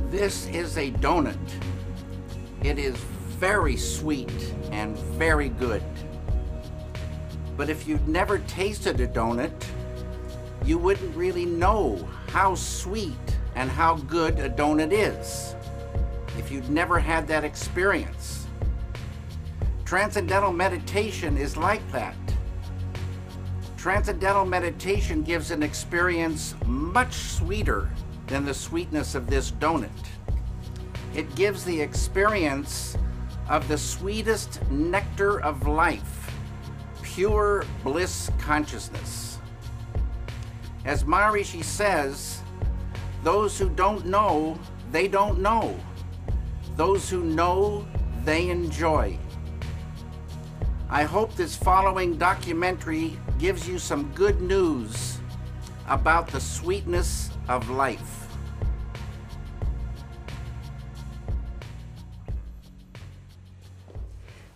This is a donut. It is very sweet and very good. But if you'd never tasted a donut, you wouldn't really know how sweet and how good a donut is if you'd never had that experience. Transcendental meditation is like that. Transcendental meditation gives an experience much sweeter than the sweetness of this donut. It gives the experience of the sweetest nectar of life, pure bliss consciousness. As Maharishi says, those who don't know, they don't know. Those who know, they enjoy. I hope this following documentary gives you some good news about the sweetness of life.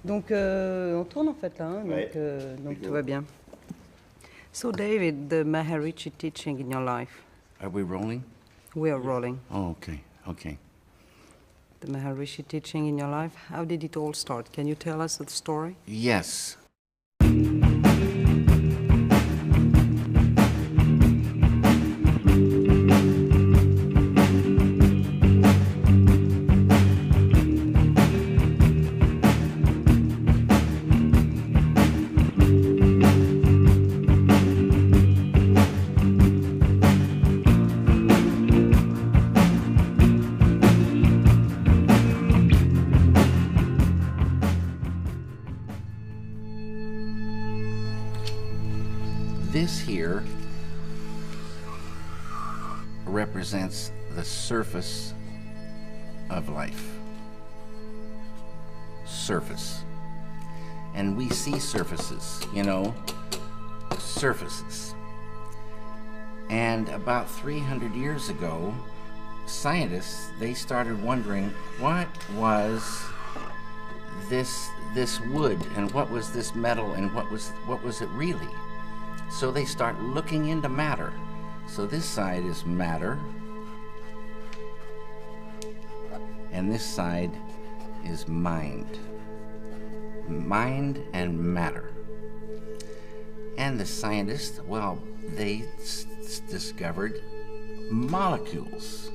Donc, on tourne en fait là, hein, donc tout va bien. So, David, the Maharishi teaching in your life. Are we rolling? We are rolling. Oh, okay, okay. The Maharishi teaching in your life, how did it all start? Can you tell us the story? Yes. This here represents the surface of life. Surface. And we see surfaces, you know, surfaces. And about 300 years ago, scientists, they started wondering what was this wood and what was this metal and what was it really? So they start looking into matter. So this side is matter, and this side is mind. Mind and matter. And the scientists, well, they discovered molecules.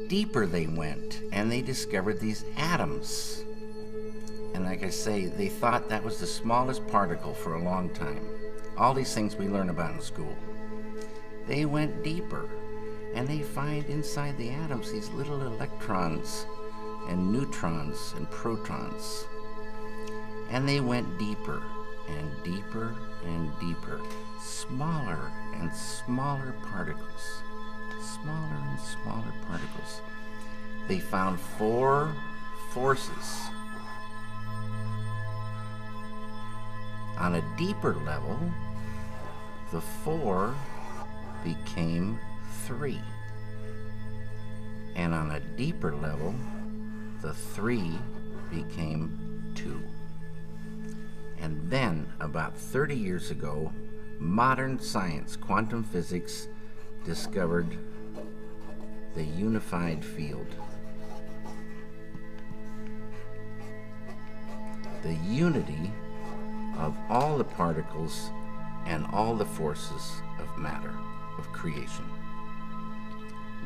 Deeper they went, and they discovered these atoms. And like I say, they thought that was the smallest particle for a long time. All these things we learn about in school. They went deeper, and they find inside the atoms these little electrons and neutrons and protons. And they went deeper and deeper and deeper, smaller and smaller particles, smaller and smaller particles. They found 4 forces. On a deeper level, the 4 became 3. And on a deeper level, the 3 became 2. And then, about 30 years ago, modern science, quantum physics, discovered the unified field. The unity of all the particles and all the forces of matter, of creation.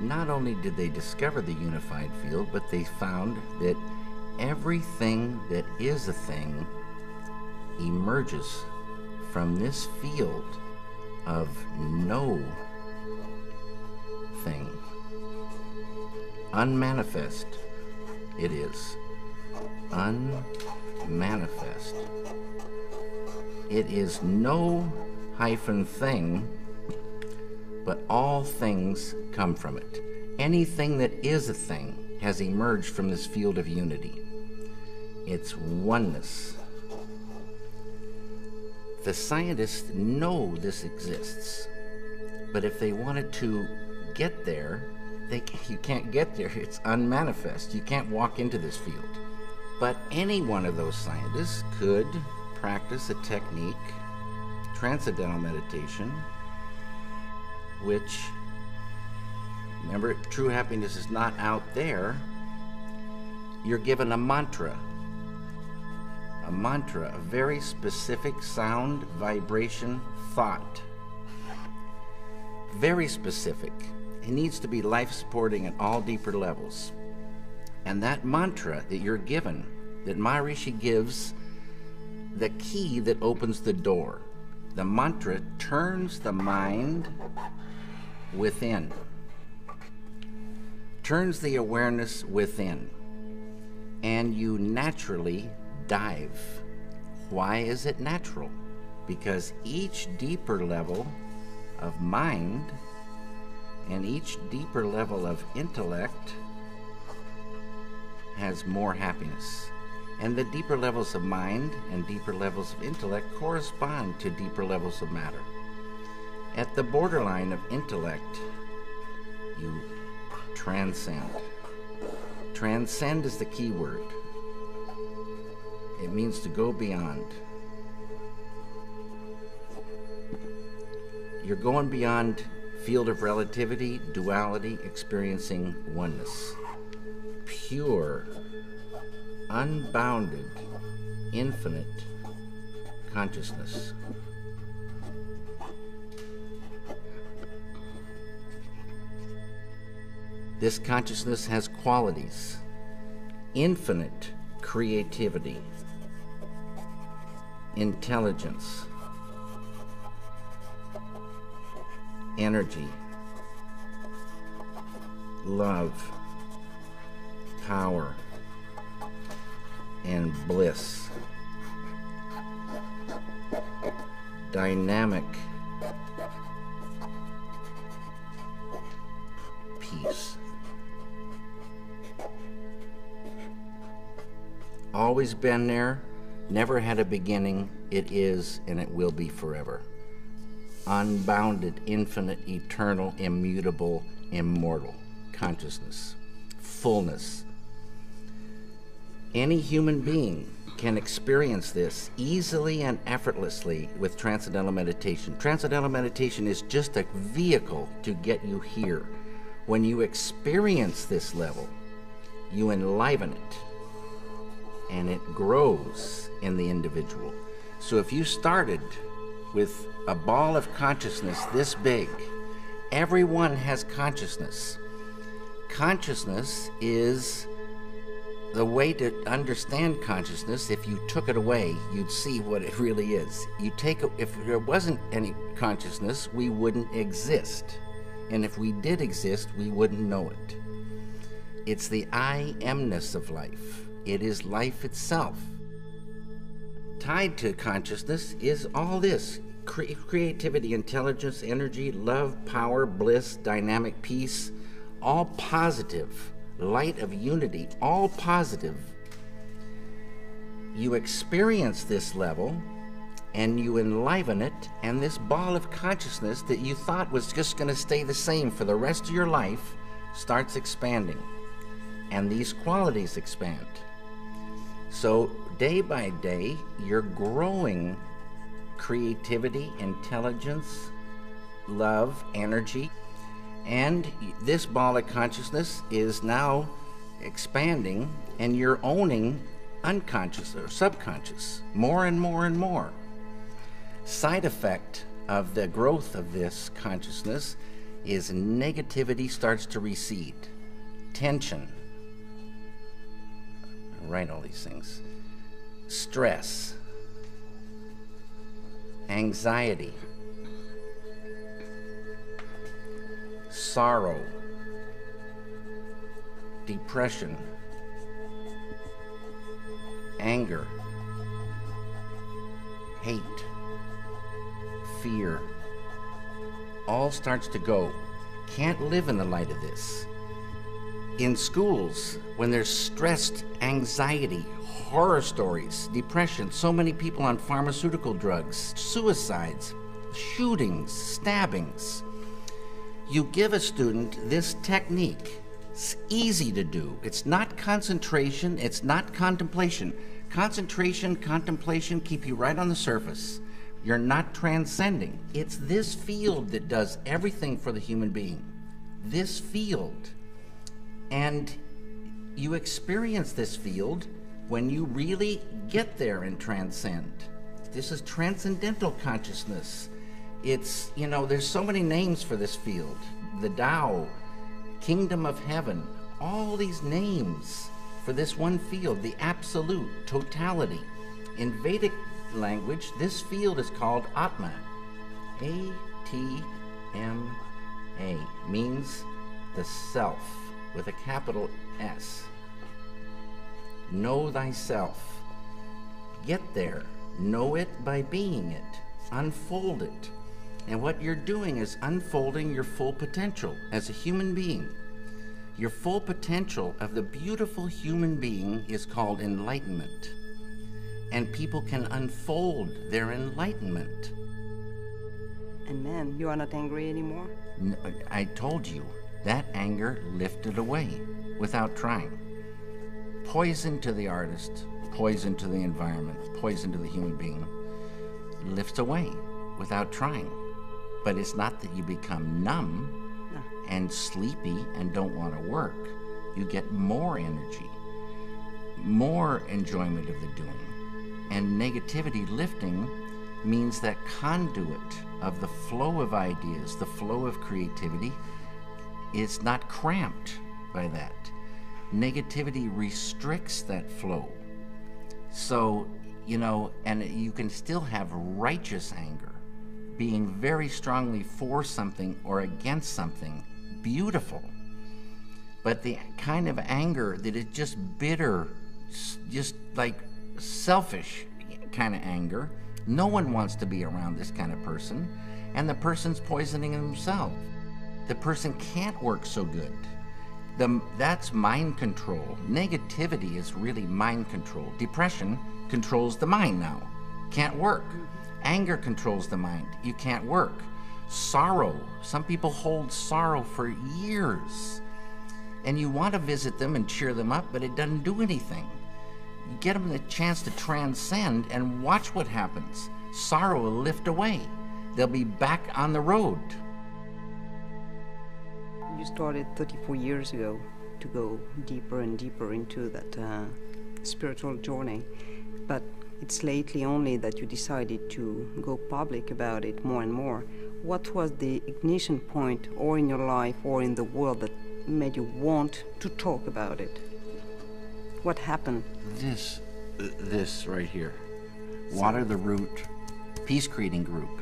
Not only did they discover the unified field, but they found that everything that is a thing emerges from this field of no thing. Unmanifest it is. Unmanifest. It is no hyphen thing, but all things come from it. Anything that is a thing has emerged from this field of unity. It's oneness. The scientists know this exists, but if they wanted to get there, you can't get there. It's unmanifest. You can't walk into this field. But any one of those scientists could practice a technique, transcendental meditation, which Remember, true happiness is not out there. You're given a mantra. A mantra, a very specific sound, vibration, thought. Very specific. It needs to be life-supporting at all deeper levels. And that mantra that you're given, that Maharishi gives, the key that opens the door. The mantra turns the mind within. Turns the awareness within. And you naturally dive. Why is it natural? Because each deeper level of mind and each deeper level of intellect has more happiness. And the deeper levels of mind and deeper levels of intellect correspond to deeper levels of matter. At the borderline of intellect, you transcend. Transcend is the key word. It means to go beyond. You're going beyond field of relativity, duality, experiencing oneness. Pure, unbounded, infinite consciousness. This consciousness has qualities: infinite creativity, intelligence, energy, love, power, and bliss. Dynamic peace. Always been there, never had a beginning, it is and it will be forever. Unbounded, infinite, eternal, immutable, immortal consciousness, fullness. Any human being can experience this easily and effortlessly with Transcendental Meditation. Transcendental Meditation is just a vehicle to get you here. When you experience this level, you enliven it, and it grows in the individual. So if you started with a ball of consciousness this big, everyone has consciousness. Consciousness is the way to understand consciousness. If you took it away, you'd see what it really is. If there wasn't any consciousness, we wouldn't exist. And if we did exist, we wouldn't know it. It's the I amness of life. It is life itself. Tied to consciousness is all this: creativity, intelligence, energy, love, power, bliss, dynamic peace, all positive. Light of unity, all positive. You experience this level and you enliven it, and this ball of consciousness that you thought was just going to stay the same for the rest of your life starts expanding, and these qualities expand. So day by day, you're growing creativity, intelligence, love, energy. And this ball of consciousness is now expanding, and you're owning unconscious or subconscious more and more and more. Side effect of the growth of this consciousness is negativity starts to recede. Tension. I write all these things. Stress. Anxiety. Sorrow, depression, anger, hate, fear, all starts to go. Can't live in the light of this. In schools, when there's stressed anxiety, horror stories, depression, so many people on pharmaceutical drugs, suicides, shootings, stabbings, you give a student this technique. It's easy to do. It's not concentration, it's not contemplation. Concentration, contemplation keep you right on the surface. You're not transcending. It's this field that does everything for the human being. this field. And you experience this field when you really get there and transcend. This is transcendental consciousness. It's, you know, there's so many names for this field. The Tao, Kingdom of Heaven, all these names for this one field, the absolute, totality. In Vedic language, this field is called Atma. A-T-M-A, means the self, with a capital S. Know thyself. Get there. Know it by being it. Unfold it. And what you're doing is unfolding your full potential as a human being. Your full potential of the beautiful human being is called enlightenment. And people can unfold their enlightenment. And man, you are not angry anymore? No, I told you, that anger lifted away without trying. Poison to the artist, poison to the environment, poison to the human being, lifts away without trying. But it's not that you become numb and sleepy and don't want to work. You get more energy, more enjoyment of the doing. And negativity lifting means that conduit of the flow of ideas, the flow of creativity, is not cramped by that. Negativity restricts that flow. So, you know, and you can still have righteous anger, being very strongly for something or against something, beautiful. But the kind of anger that is just bitter, just like selfish kind of anger, no one wants to be around this kind of person, and the person's poisoning themselves. The person can't work so good. That's mind control. Negativity is really mind control. Depression controls the mind now. Can't work. Anger controls the mind. You can't work. Sorrow. Some people hold sorrow for years. And you want to visit them and cheer them up, but it doesn't do anything. You get them the chance to transcend and watch what happens. Sorrow will lift away. They'll be back on the road. You started 34 years ago to go deeper and deeper into that spiritual journey, but it's lately only that you decided to go public about it more and more. What was the ignition point, or in your life or in the world, that made you want to talk about it? What happened? This right here. Water the Root Peace Creating Group.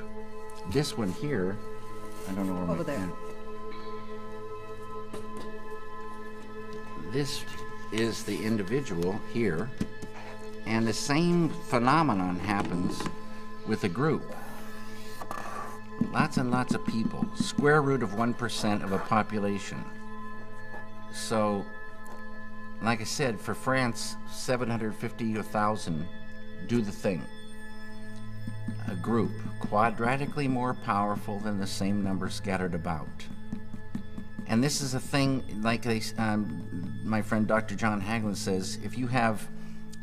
This one here, I don't know where over there. This is the individual here, and the same phenomenon happens with a group. Lots and lots of people, square root of 1% of a population. So, like I said, for France, 750 or 1,000 do the thing. A group, quadratically more powerful than the same number scattered about. And this is a thing, like my friend Dr. John Hagelin says, if you have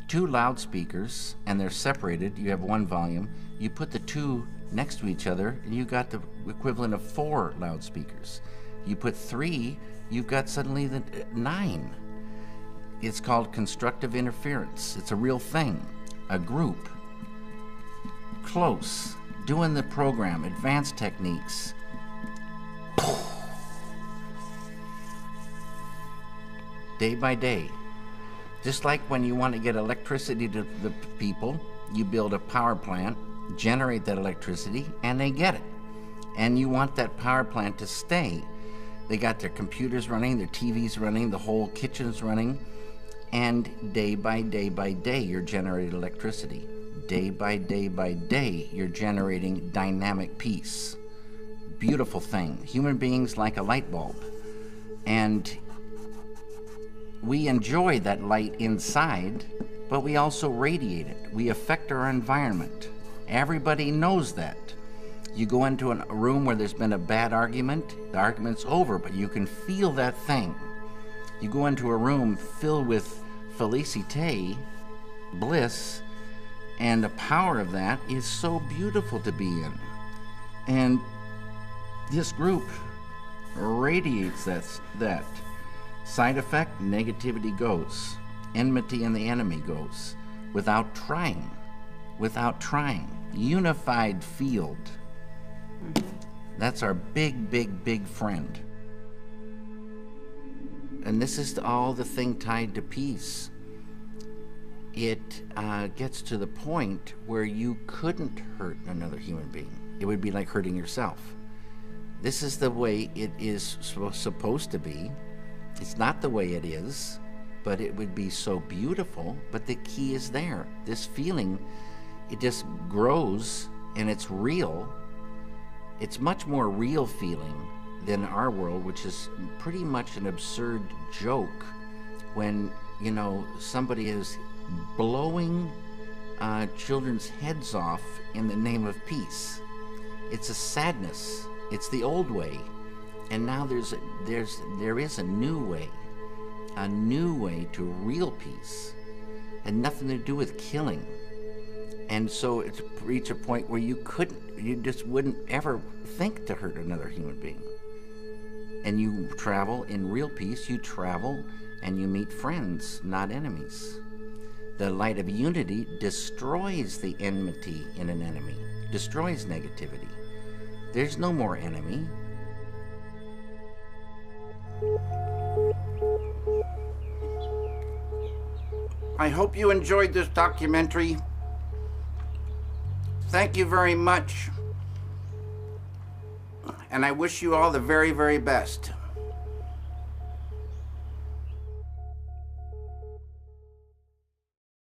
two loudspeakers and they're separated, you have one volume, you put the two next to each other and you got the equivalent of 4 loudspeakers. You put 3, you've got suddenly the 9. It's called constructive interference. It's a real thing. A group, close, doing the program, advanced techniques. Day by day. Just like when you want to get electricity to the people, you build a power plant, generate that electricity, and they get it. And you want that power plant to stay. They got their computers running, their TVs running, the whole kitchen's running, and day by day, you're generating electricity. Day by day, you're generating dynamic peace. Beautiful thing. Human beings like a light bulb. And we enjoy that light inside, but we also radiate it. We affect our environment. Everybody knows that. You go into a room where there's been a bad argument, the argument's over, but you can feel that thing. You go into a room filled with felicite, bliss, and the power of that is so beautiful to be in. And this group radiates that. Side effect, negativity goes. Enmity and the enemy goes. Without trying. Unified field. That's our big, big, big friend. And this is all the thing tied to peace. It gets to the point where you couldn't hurt another human being. It would be like hurting yourself. This is the way it is supposed to be. It's not the way it is, but it would be so beautiful. But the key is there. This feeling, it just grows and it's real. It's much more real feeling than our world, which is pretty much an absurd joke when, you know, somebody is blowing children's heads off in the name of peace. It's a sadness. It's the old way. And now there is a new way to real peace, and nothing to do with killing. And so it's reached a point where you just wouldn't ever think to hurt another human being. And you travel in real peace. You travel and you meet friends, not enemies. The light of unity destroys the enmity in an enemy, destroys negativity. There's no more enemy. I hope you enjoyed this documentary. Thank you very much. And I wish you all the very, very best.